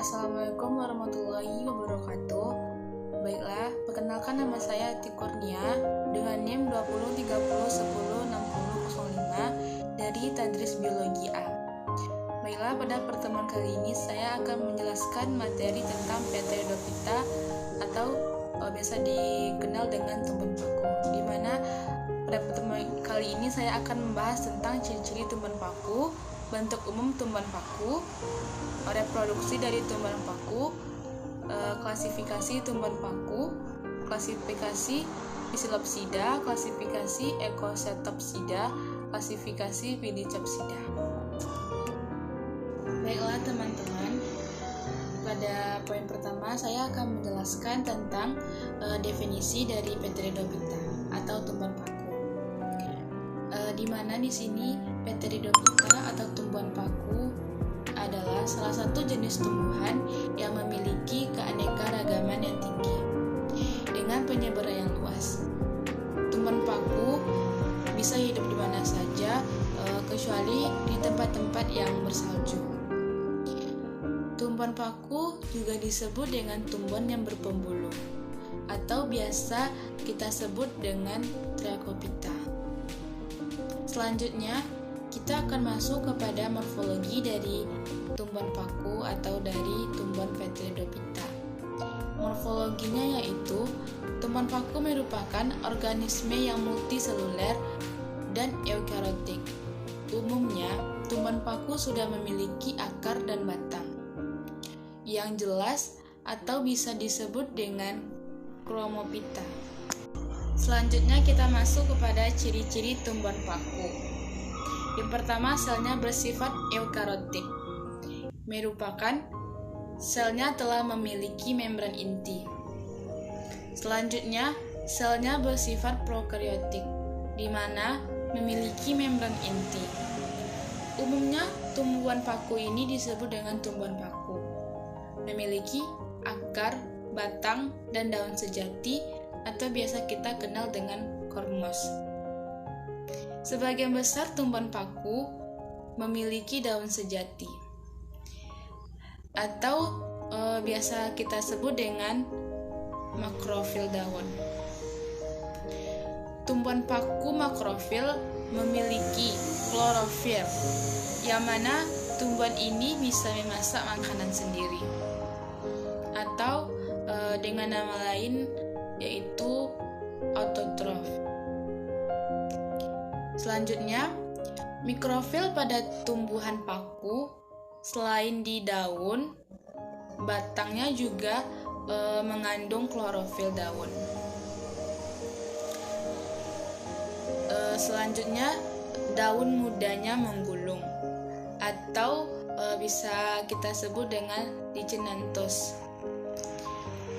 Assalamualaikum warahmatullahi wabarakatuh. Baiklah, perkenalkan nama saya Ati Kurnia dengan NIM 2030106005 dari Tadris Biologi A. Baiklah, pada pertemuan kali ini saya akan menjelaskan materi tentang Pteridophyta atau biasa dikenal dengan tumbuhan paku, di mana pada pertemuan kali ini saya akan membahas tentang ciri-ciri tumbuhan paku, bentuk umum tumbuhan paku, reproduksi dari tumbuhan paku, klasifikasi tumbuhan paku, klasifikasi Psilopsida, klasifikasi Echoscetopsida, klasifikasi Pidicapsida. Baiklah teman-teman, pada poin pertama saya akan menjelaskan tentang definisi dari Pteridophyta atau tumbuhan paku. Di mana di sini Pteridophyta atau tumbuhan paku adalah salah satu jenis tumbuhan yang memiliki keanekaragaman yang tinggi dengan penyebaran yang luas. Tumbuhan paku bisa hidup di mana saja kecuali di tempat-tempat yang bersalju. Tumbuhan paku juga disebut dengan tumbuhan yang berpembuluh atau biasa kita sebut dengan Trichophyta. Selanjutnya, kita akan masuk kepada morfologi dari tumbuhan paku atau dari tumbuhan Pteridophyta. Morfologinya yaitu tumbuhan paku merupakan organisme yang multiseluler dan eukariotik. Umumnya, tumbuhan paku sudah memiliki akar dan batang yang jelas atau bisa disebut dengan chromophyta. Selanjutnya kita masuk kepada ciri-ciri tumbuhan paku. Yang pertama, selnya bersifat eukariotik, merupakan selnya telah memiliki membran inti. Selanjutnya, selnya bersifat prokariotik, di mana memiliki membran inti. Umumnya, tumbuhan paku ini disebut dengan tumbuhan paku, memiliki akar, batang, dan daun sejati atau biasa kita kenal dengan kormos. Sebagian besar tumbuhan paku memiliki daun sejati atau biasa kita sebut dengan makrofil daun. Tumbuhan paku makrofil memiliki klorofil, yang mana tumbuhan ini bisa memasak makanan sendiri atau dengan nama lain yaitu autotrof. Selanjutnya, mikrofil pada tumbuhan paku selain di daun, batangnya juga mengandung klorofil daun. Selanjutnya, daun mudanya menggulung atau bisa kita sebut dengan Lycaenanthus.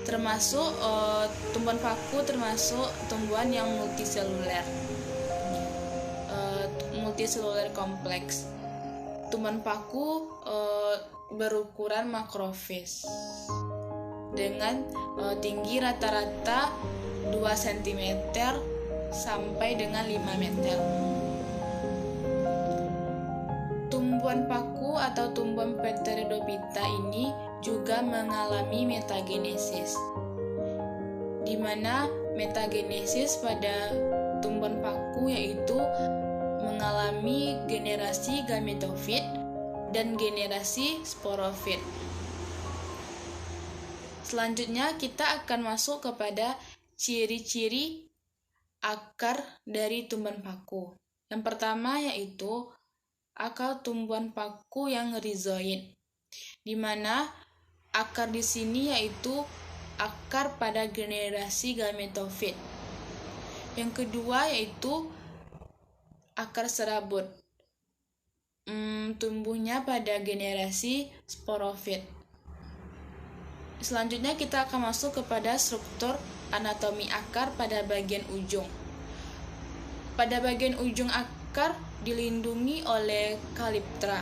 Termasuk tumbuhan paku termasuk tumbuhan yang multiseluler kompleks. Tumbuhan paku berukuran makrofis dengan tinggi rata-rata 2 cm sampai dengan 5 meter. Tumbuhan paku atau tumbuhan Pteridophyta ini juga mengalami metagenesis, di mana metagenesis pada tumbuhan paku yaitu mengalami generasi gametofit dan generasi sporofit. Selanjutnya kita akan masuk kepada ciri-ciri akar dari tumbuhan paku. Yang pertama yaitu akar tumbuhan paku yang rhizoid, di mana akar di sini yaitu akar pada generasi gametofit. Yang kedua yaitu akar serabut, tumbuhnya pada generasi sporofit. Selanjutnya kita akan masuk kepada struktur anatomi akar pada bagian ujung. Pada bagian ujung akar dilindungi oleh kaliptra.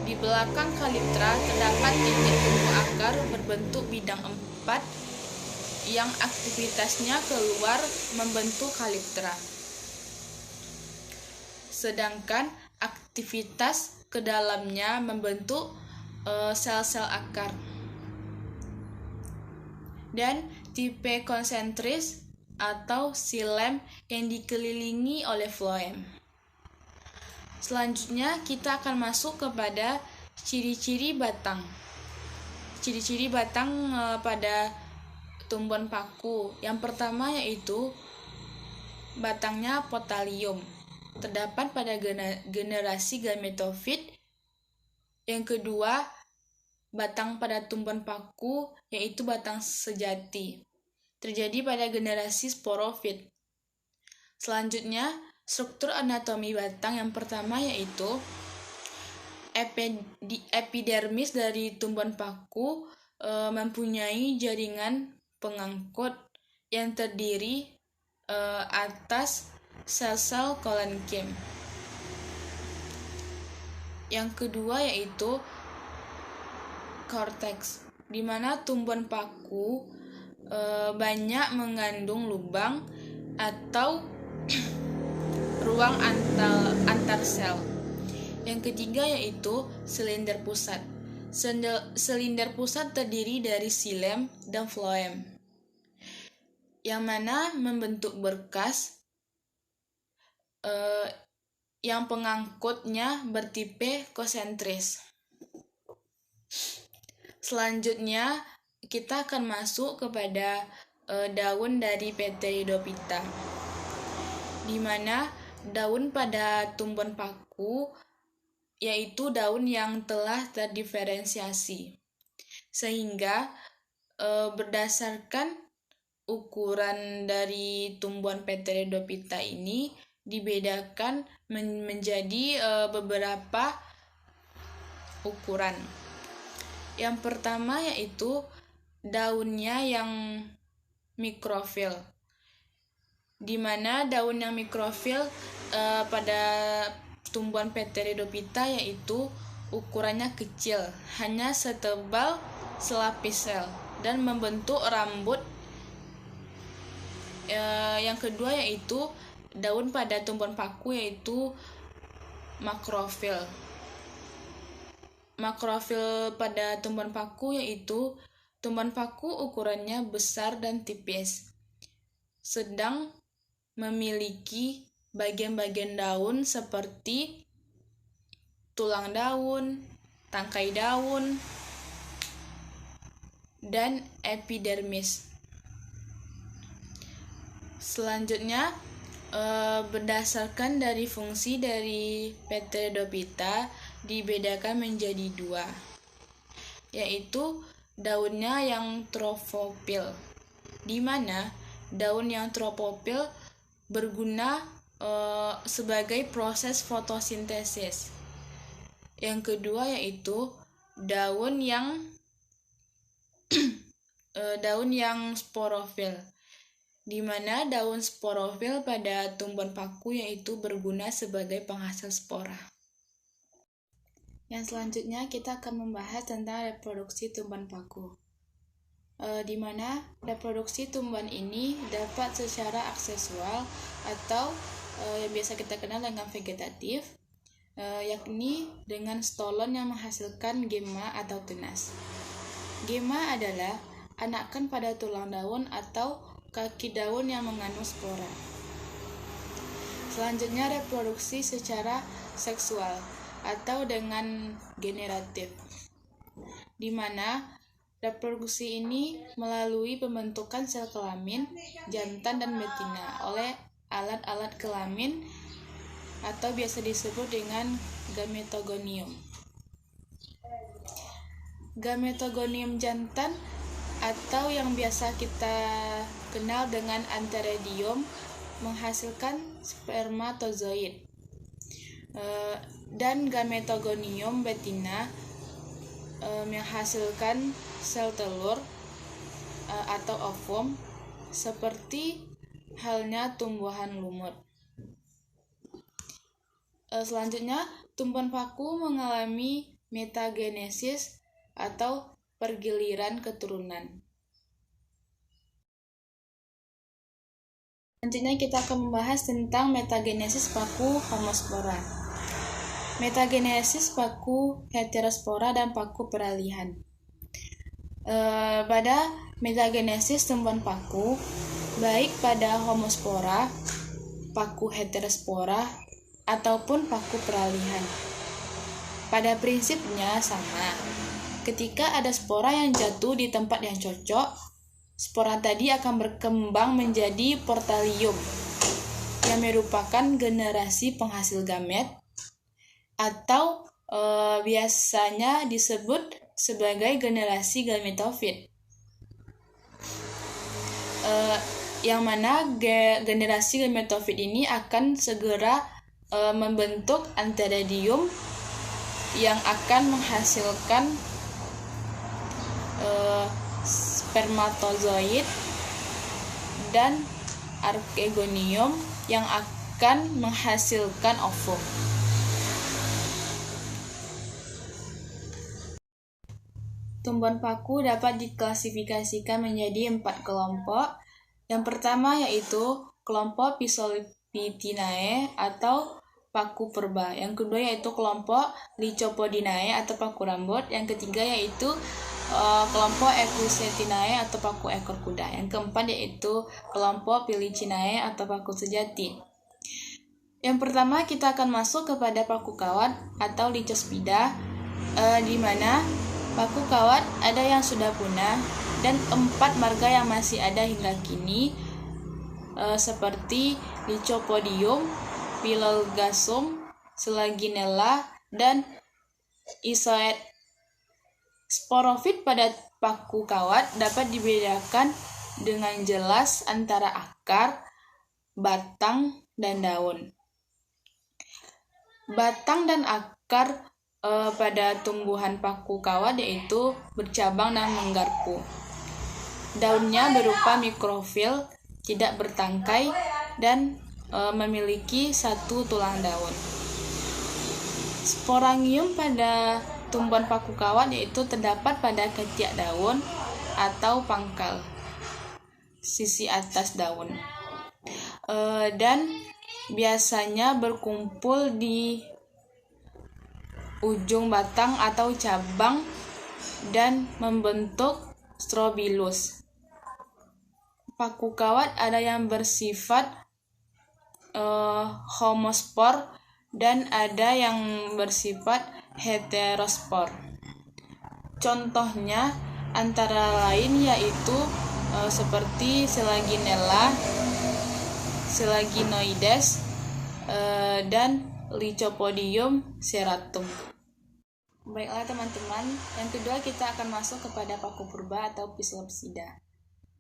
Di belakang kaliptra terdapat titik tumbuh akar berbentuk bidang 4 yang aktivitasnya keluar membentuk kaliptra. Sedangkan aktivitas ke dalamnya membentuk sel-sel akar. Dan tipe konsentris atau xilem yang dikelilingi oleh floem. Selanjutnya kita akan masuk kepada ciri-ciri batang. Ciri-ciri batang pada tumbuhan paku. Yang pertama yaitu batangnya potalium, terdapat pada generasi gametofit. Yang kedua, batang pada tumbuhan paku yaitu batang sejati, terjadi pada generasi sporofit. Selanjutnya, struktur anatomi batang yang pertama yaitu epidermis dari tumbuhan paku mempunyai jaringan pengangkut yang terdiri atas sel-sel kolenkem. Yang kedua yaitu korteks, di mana tumbuhan paku banyak mengandung lubang atau ruang antar sel. Yang ketiga yaitu silinder pusat. Silinder pusat terdiri dari xilem dan floem, yang mana membentuk berkas yang pengangkutnya bertipe konsentris. Selanjutnya kita akan masuk kepada daun dari Pteridophyta, di mana daun pada tumbuhan paku yaitu daun yang telah terdiferensiasi, sehingga berdasarkan ukuran dari tumbuhan Pteridophyta ini dibedakan menjadi beberapa ukuran. Yang pertama yaitu daunnya yang mikrofil, di mana daun yang mikrofil pada tumbuhan Pteridophyta yaitu ukurannya kecil, hanya setebal selapis sel dan membentuk rambut. Yang kedua yaitu daun pada tumbuhan paku yaitu makrofil. Makrofil pada tumbuhan paku yaitu tumbuhan paku ukurannya besar dan tipis, sedang memiliki bagian-bagian daun seperti tulang daun, tangkai daun, dan epidermis. Selanjutnya, berdasarkan dari fungsi dari Pteridophyta dibedakan menjadi dua, yaitu daunnya yang tropopil, di mana daun yang tropopil berguna sebagai proses fotosintesis. Yang kedua yaitu daun yang sporofil, di mana daun sporofil pada tumbuhan paku yaitu berguna sebagai penghasil spora. Yang selanjutnya kita akan membahas tentang reproduksi tumbuhan paku, di mana reproduksi tumbuhan ini dapat secara aksesual atau yang biasa kita kenal dengan vegetatif, yakni dengan stolon yang menghasilkan gemma atau tunas. Gemma adalah anakan pada tulang daun atau kaki daun yang mengandung spora. Selanjutnya reproduksi secara seksual atau dengan generatif, di mana reproduksi ini melalui pembentukan sel kelamin jantan dan betina oleh alat-alat kelamin atau biasa disebut dengan gametogonium. Gametogonium jantan atau yang biasa kita kenal dengan antheridium menghasilkan spermatozoid, dan gametogonium betina menghasilkan sel telur atau ovum, seperti halnya tumbuhan lumut. Selanjutnya, tumbuhan paku mengalami metagenesis atau pergiliran keturunan. Selanjutnya kita akan membahas tentang metagenesis paku Homospora. Metagenesis paku heterospora dan paku peralihan. Pada metagenesis tumbuhan paku, baik pada homospora, paku heterospora, ataupun paku peralihan, pada prinsipnya sama. Ketika ada spora yang jatuh di tempat yang cocok, spora tadi akan berkembang menjadi portalium, yang merupakan generasi penghasil gamet, atau biasanya disebut sebagai generasi gametofit. Yang mana generasi gametofit ini akan segera membentuk antheridium yang akan menghasilkan spermatozoid dan archegonium yang akan menghasilkan ovum. Tumbuhan paku dapat diklasifikasikan menjadi 4 kelompok. Yang pertama yaitu kelompok Physolipitinae atau paku purba. Yang kedua yaitu kelompok Lycopodinae atau paku rambut. Yang ketiga yaitu kelompok Equisetae atau paku ekor kuda. Yang keempat yaitu kelompok Filicinae atau paku sejati. Yang pertama kita akan masuk kepada paku kawat atau Lycospida, di mana paku kawat ada yang sudah punah dan 4 marga yang masih ada hingga kini, seperti Lycopodium, Phyllogasum, Selaginella, dan Isoet. Sporofit pada paku kawat dapat dibedakan dengan jelas antara akar, batang, dan daun. Batang dan akar pada tumbuhan paku kawat yaitu bercabang dan menggarpu. Daunnya berupa mikrofil, tidak bertangkai, dan memiliki 1 tulang daun. Sporangium pada tumbuhan paku kawat yaitu terdapat pada ketiak daun atau pangkal sisi atas daun, dan biasanya berkumpul di ujung batang atau cabang dan membentuk strobilus. Paku kawat ada yang bersifat homospor dan ada yang bersifat heterospor. Contohnya antara lain yaitu seperti Selaginella, Selaginoides, dan Lycopodium serratum. Baiklah teman-teman, yang kedua kita akan masuk kepada paku purba atau Phyllopsida,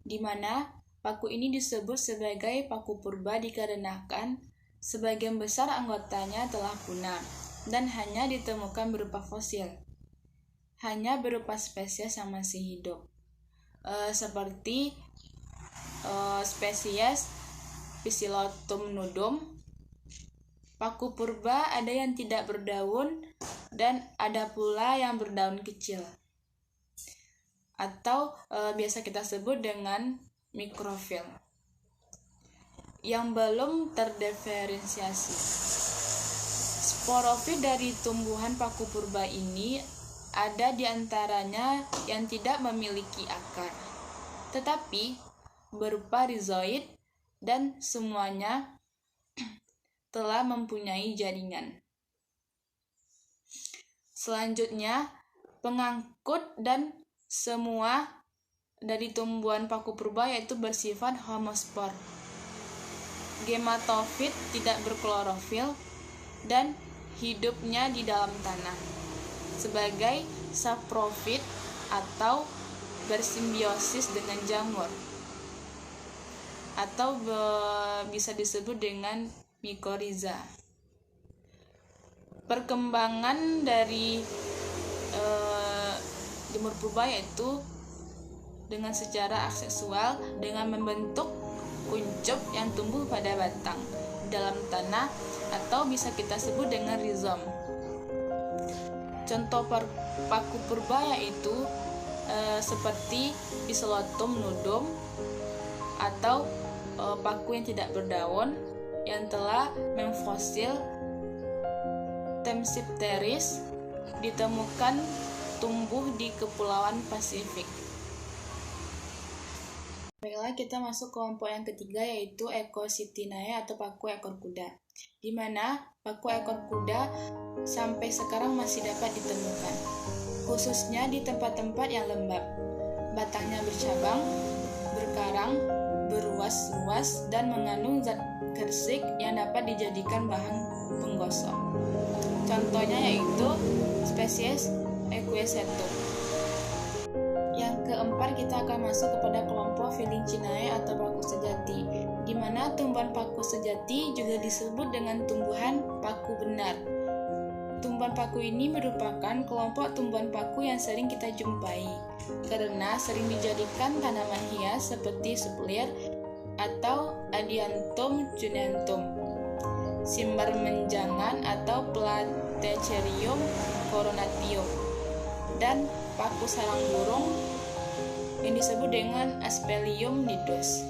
di mana paku ini disebut sebagai paku purba dikarenakan sebagian besar anggotanya telah punah dan hanya ditemukan berupa fosil, hanya berupa spesies yang masih hidup, seperti spesies Phyllostom nudum. Paku purba ada yang tidak berdaun dan ada pula yang berdaun kecil, atau biasa kita sebut dengan mikrofil, yang belum terdiferensiasi. Sporofit dari tumbuhan paku purba ini ada di antaranya yang tidak memiliki akar, tetapi berupa rizoid, dan semuanya telah mempunyai jaringan. Selanjutnya, pengangkut dan semua dari tumbuhan paku purba yaitu bersifat homospor. Gematofit, tidak berklorofil, dan hidupnya di dalam tanah sebagai saprofit atau bersimbiosis dengan jamur, atau bisa disebut dengan mikoriza. Perkembangan dari jamur purba yaitu dengan secara aseksual dengan membentuk kuncup yang tumbuh pada batang dalam tanah, atau bisa kita sebut dengan rizom. Contoh paku purba yaitu seperti Phyllostom nudum atau paku yang tidak berdaun yang telah memfosil Temsipteris ditemukan tumbuh di Kepulauan Pasifik. Baiklah, kita masuk kelompok yang ketiga, yaitu Ecositinae atau paku ekor kuda, di mana paku ekor kuda sampai sekarang masih dapat ditemukan, khususnya di tempat-tempat yang lembab. Batangnya bercabang, berkarang, beruas-ruas, dan mengandung zat gersik yang dapat dijadikan bahan penggosok. Contohnya yaitu spesies Equisetum. Yang keempat, kita akan masuk kepada kelompok Velincinae atau paku sejati, di mana tumbuhan paku sejati juga disebut dengan tumbuhan paku benar. Tumbuhan paku ini merupakan kelompok tumbuhan paku yang sering kita jumpai, karena sering dijadikan tanaman hias seperti suplir atau Adiantum junentum, simbar menjangan atau Platycerium coronatium, dan paku sarang burung yang disebut dengan Aspelium nidus.